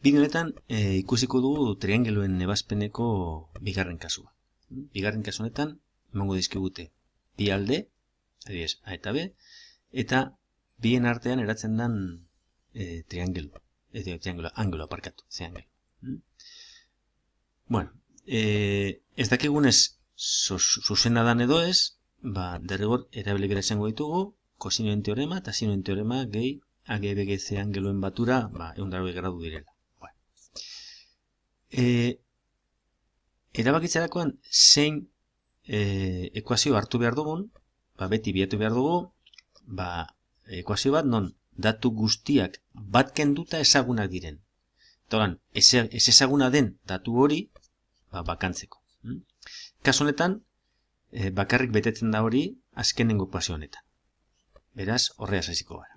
Bideo honetan ikusiko dugu triangeluen ebazpeneko bigarren kasua. Bigarren kasu honetan emango dizkigute bi alde, adibidez A eta B, eta bien artean eratzen den angulo aparkatu, triangelo. Bueno, ez dakigunez zuzena dan edo ez, derrigor erabili bera izango ditugu, kosinoen teorema eta sinoen teorema gehi AGBGC angeloen batura 180 gradu direla. Erabakitzerakoan zein ekuazio hartu behar dugun, beti bilatu behar dugu, ekuazio bat non datu guztiak bat kenduta ezagunak diren. Eta ez ezaguna den datu hori bakantzeko. Kasu honetan, bakarrik betetzen da hori azkenengo ekuazio honetan. Beraz, horreaz hasiko gara.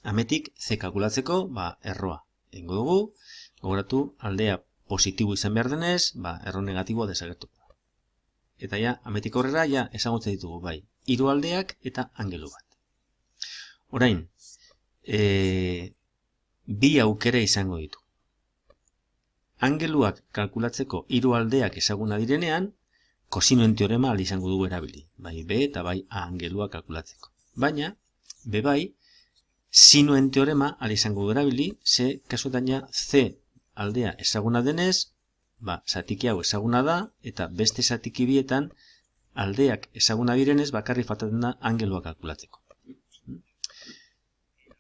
Ametik, C kalkulatzeko, erroa egingo dugu. Gogoratu, aldea positibo izan behar denez, erro negatiboa desagertuko da. Eta ametik horrela, ezagutzen ditugu, hiru aldeak eta angelu bat. Orain, bi aukera izango ditu. Angeluak kalkulatzeko hiru aldeak ezaguna direnean, kosinoen teorema izango dugu erabili. Bai B eta bai A angelua kalkulatzeko. Baina, bai, sinoen teorema izango dugu erabili, ze kasuetan C aldea ezaguna denez, zatiki hau ezaguna da, eta beste zatiki bietan aldeak ezaguna direnez bakarri faltatzen da angelua kalkulatzeko.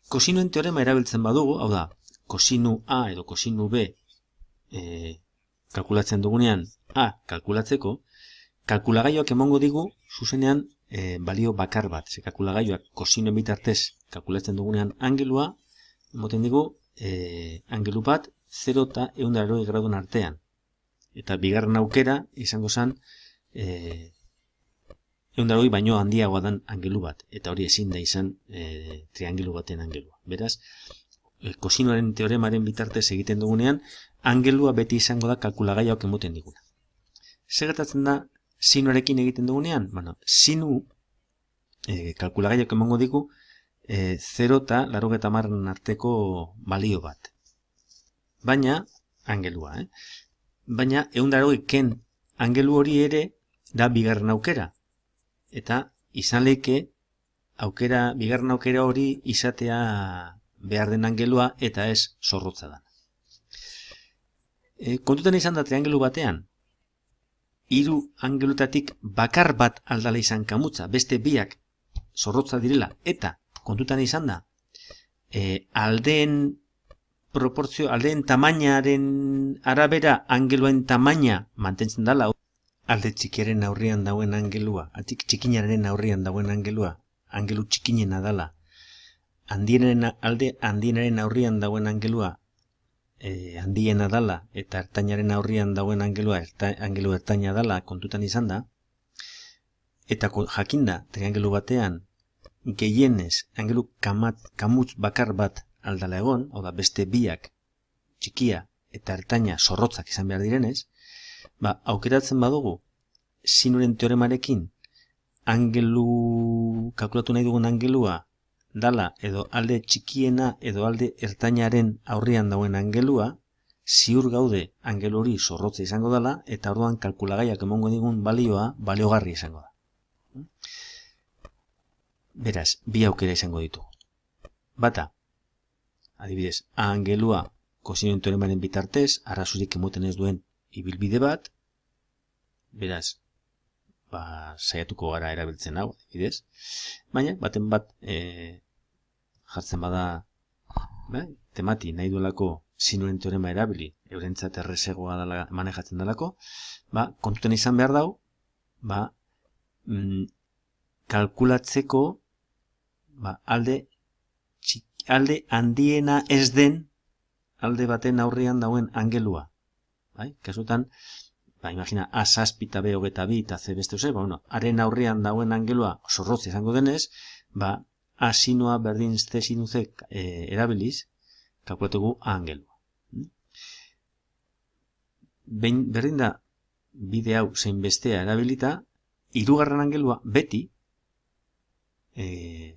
Kosinoen teorema erabiltzen badugu, hau da, kosinu A edo kosinu B kalkulatzen dugunean A kalkulatzeko, kalkulagailuak emango digu zuzenean balio bakar bat. Ze kalkulagailuak kosinoen bitartez kalkulatzen dugunean angelua, emoten digu angelu bat 0 eta 180 gradun artean. Eta bigarren aukera izango zen 180 baino handiagoa den angelu bat. Eta hori ezin da izan triangelu baten angelua. Beraz, kosinoaren teoremaren bitartez egiten dugunean, angelua beti izango da kalkulagailuak emoten diguna. Zer gertatzen da sinoarekin egiten dugunean? Sinu kalkulagailuak emango digu 0 eta 90 arteko balio bat. Baina, angelua, baina 180 ken angelu hori ere da bigarren aukera. Eta izan lehike bigarren aukera hori izatea behar den angelua eta ez zorrotza da. Kontutan izan da triangelu batean, hiru angelutatik bakar bat aldala izan kamutza, beste biak zorrotza direla, eta kontutan izan da, aldeen tamainaren arabera angeluen tamaina mantentzen dela, alde txikiaren aurrian dauen angelua, txikinaren aurrian dauen angelua, angelu txikinena dela, handienaren aurrian dauen angelua, handiena dela, eta ertainaren aurrian dauen angelua, angelu ertaina dela kontutan izan da, eta jakinda, triangelu batean, gehienez, angelu kamutz bakar bat aldala egon, hau da beste biak txikia eta ertaina zorrotzak izan behar direnez, aukeratzen badugu, sinoren teoremarekin, kalkulatu nahi dugun angelua, dala edo alde txikiena edo alde ertainaren aurrian dauen angelua, ziur gaude angelu hori zorrotza izango dela, eta orduan kalkulagaiak emongo digun balioa baliogarri izango da. Beraz, bi aukera izango ditu. Bata, adibidez, A angelua kosinoen teoremaren bitartez, arrazoirik emoten ez duen ibilbide bat, beraz, saiatuko gara erabiltzen hau, adibidez, baina, baten bat jartzen bada, temati nahi duelako sinoen teorema erabili, eurentzat errezegoa manejatzen delako, kontuten izan behar dau, kalkulatzeko alde handiena ez den alde baten aurrean dauen angelua. Kasutan, imagina, A zazpi eta B 22 eta C beste oze, haren aurrean dauen angelua zorrotz izango denez, A sinoa berdin C sinu C erabiliz, kalkulatugu A angelua. Berdin da, bide hau zein bestea erabilita, hirugarren angelua beti,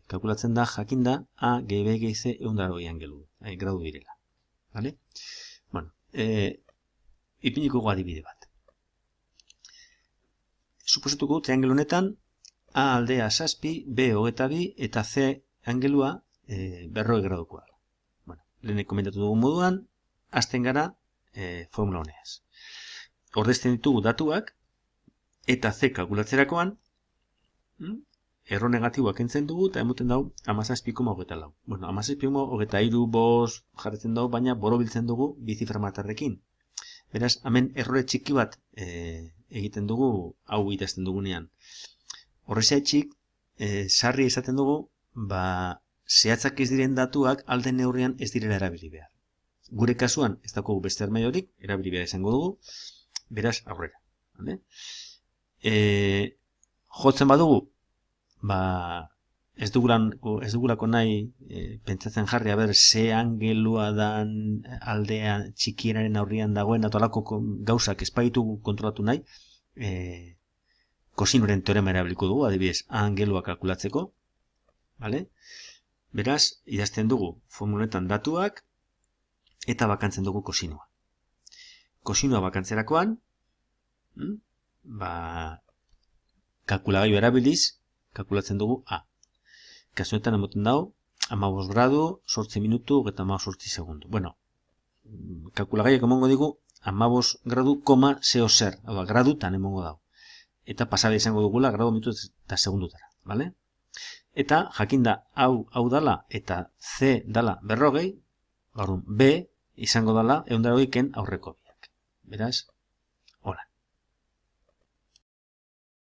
kalkulatzen da, jakinda, A, G, B, G, C, 180 gradu direla. Vale? Bueno, ipiniko adibide bat. Suposatuko triangelu honetan A aldea 7, B 22 eta C angelua 40 gradukoa. Bueno, lehen komentatu dugu moduan, hasten gara formula honeaz. Ordezten ditugu datuak eta C kalkulatzerakoan erro negatiboak kentzen dugu eta emoten dugu 17,24. Bueno, 17,23 bost jarretzen dugu, baina borobiltzen dugu bi zifra matarrekin. Beraz, hemen errore txiki bat egiten dugu hau idazten dugunean. Horrexegatik, sarri esaten dugu, zehatzak ez diren datuak alde neurrian ez direla erabili behar. Gure kasuan, ez dago beste armaiorik, erabili behar izango dugu, beraz, aurrera. Jotzen badugu, ez dugulako nahi pentsatzen jarri, ze angelua dan aldean txikienaren aurrian dagoen, atolako gauzak espaitugu kontrolatu nahi, kosinoren teorema erabiliko dugu, adibidez, A angelua kalkulatzeko. Beraz, idazten dugu formuletan datuak eta bakantzen dugu kosinoa. Kosinoa bakantzerakoan, kalkulagailu erabiliz, kalkulatzen dugu A. Kasuetan emoten dago, 15 gradu, 8 minutu, eta 18 segundu. Bueno, kalkulagaiak emongo digu, 15 gradu, zeo zer, gradutan emongo dago. Eta pasara izango dugula gradu minutu eta segundutara, bale? Eta jakinda hau dala eta C dala 40, gaurun B izango dala 120 aurreko biak. Beraz,